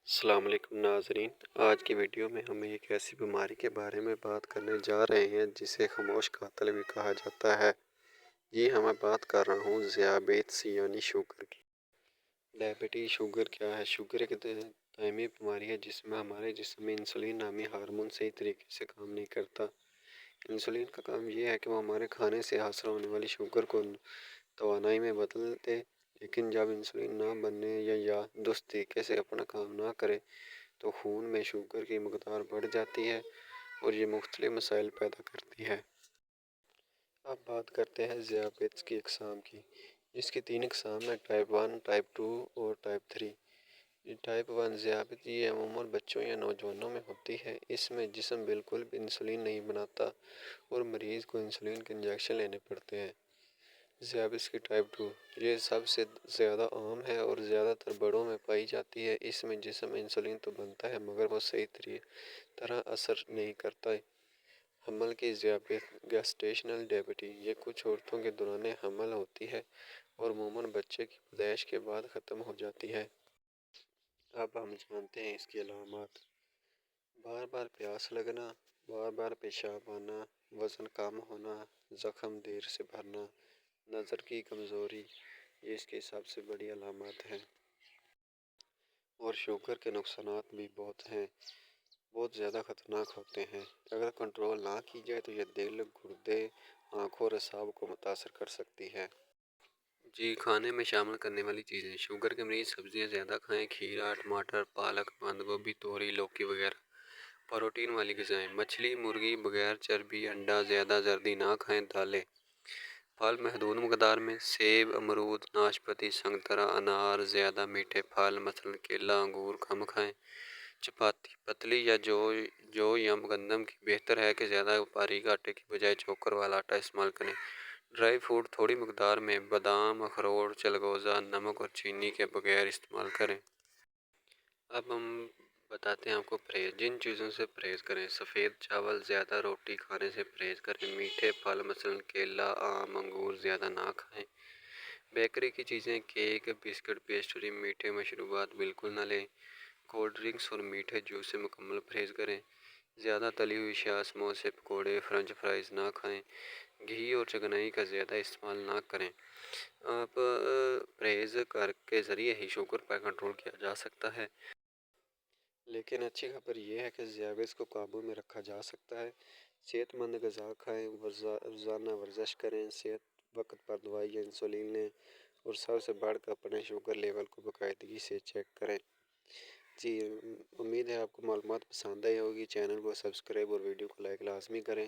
السلام علیکم ناظرین، آج کی ویڈیو میں ہم ایک ایسی بیماری کے بارے میں بات کرنے جا رہے ہیں جسے خاموش قاتل بھی کہا جاتا ہے۔ میں بات کر رہا ہوں ذیابیطس یعنی شوگر کی۔ ڈائبٹیز شوگر کیا ہے؟ شوگر ایک دائمی بیماری ہے جس میں ہمارے جسم میں انسولین نامی ہارمون صحیح طریقے سے کام نہیں کرتا۔ انسولین کا کام یہ ہے کہ وہ ہمارے کھانے سے حاصل ہونے والی شوگر کو توانائی میں بدل دے، لیکن جب انسولین نہ بننے یا درست طریقے سے اپنا کام نہ کرے تو خون میں شوگر کی مقدار بڑھ جاتی ہے اور یہ مختلف مسائل پیدا کرتی ہے۔ اب بات کرتے ہیں ذیابیطس کی اقسام کی۔ اس کی 3 اقسام ہیں: ٹائپ 1، ٹائپ 2 اور ٹائپ 3۔ ٹائپ 1 ذیابیطس یہ عموماً بچوں یا نوجوانوں میں ہوتی ہے۔ اس میں جسم بالکل بھی انسولین نہیں بناتا اور مریض کو انسولین کے انجیکشن لینے پڑتے ہیں۔ ذیابیطس کی ٹائپ 2 یہ سب سے زیادہ عام ہے اور زیادہ تر بڑوں میں پائی جاتی ہے۔ اس میں جسم انسولین تو بنتا ہے مگر وہ صحیح طرح اثر نہیں کرتا۔ حمل کی ذیابیطس گیسٹیشنل ڈائبٹیز یہ کچھ عورتوں کے دوران حمل ہوتی ہے اور عموماً بچے کی پیدائش کے بعد ختم ہو جاتی ہے۔ اب ہم جانتے ہیں اس کی علامات۔ بار بار پیاس لگنا، بار بار پیشاب آنا، وزن کم ہونا، زخم دیر سے بھرنا، نظر کی کمزوری، یہ اس کی سب سے بڑی علامات ہیں۔ اور شوگر کے نقصانات بھی بہت زیادہ خطرناک ہوتے ہیں۔ اگر کنٹرول نہ کی جائے تو یہ دل، گردے، آنکھوں اور اعصاب کو متاثر کر سکتی ہے۔ کھانے میں شامل کرنے والی چیزیں۔ شوگر کے مریض سبزیاں زیادہ کھائیں، کھیرا، ٹماٹر، پالک، بند گوبھی، توری، لوکی وغیرہ۔ پروٹین والی غذائیں: مچھلی، مرغی، بغیر چربی، انڈا، زیادہ زردی نہ کھائیں، دالیں۔ پھل محدود مقدار میں، سیب، امرود، ناشپاتی، سنگترا، انار۔ زیادہ میٹھے پھل مثلاً کیلا، انگور کم کھائیں۔ چپاتی پتلی یا جو یا گندم کی بہتر ہے کہ زیادہ باریک آٹے کی بجائے چوکر والا آٹا استعمال کریں۔ ڈرائی فروٹ تھوڑی مقدار میں، بادام، اخروٹ، چلگوزہ، نمک اور چینی کے بغیر استعمال کریں۔ اب ہم بتاتے ہیں آپ کو پرہیز۔ جن چیزوں سے پرہیز کریں: سفید چاول، زیادہ روٹی کھانے سے پرہیز کریں۔ میٹھے پھل مثلاً کیلا، آم، انگور زیادہ نہ کھائیں۔ بیکری کی چیزیں: کیک، بسکٹ، پیسٹری، میٹھے مشروبات بالکل نہ لیں۔ کولڈ ڈرنکس اور میٹھے جوس سے مکمل پرہیز کریں۔ زیادہ تلی ہوئی اشیاء، سموسے، پکوڑے، فرنچ فرائز نہ کھائیں۔ گھی اور چکنائی کا زیادہ استعمال نہ کریں۔ آپ پرہیز کے ذریعے ہی شوگر پر کنٹرول کیا جا سکتا ہے۔ لیکن اچھی خبر یہ ہے کہ ذیابیطس کو قابو میں رکھا جا سکتا ہے۔ صحت مند غذا کھائیں، روزانہ ورزش کریں، صحت وقت پر دوائی یا انسولین لیں اور سب سے بڑھ کر اپنے شوگر لیول کو باقاعدگی سے چیک کریں۔ امید ہے آپ کو معلومات پسند آئی ہوگی۔ چینل کو سبسکرائب اور ویڈیو کو لائک لازمی کریں۔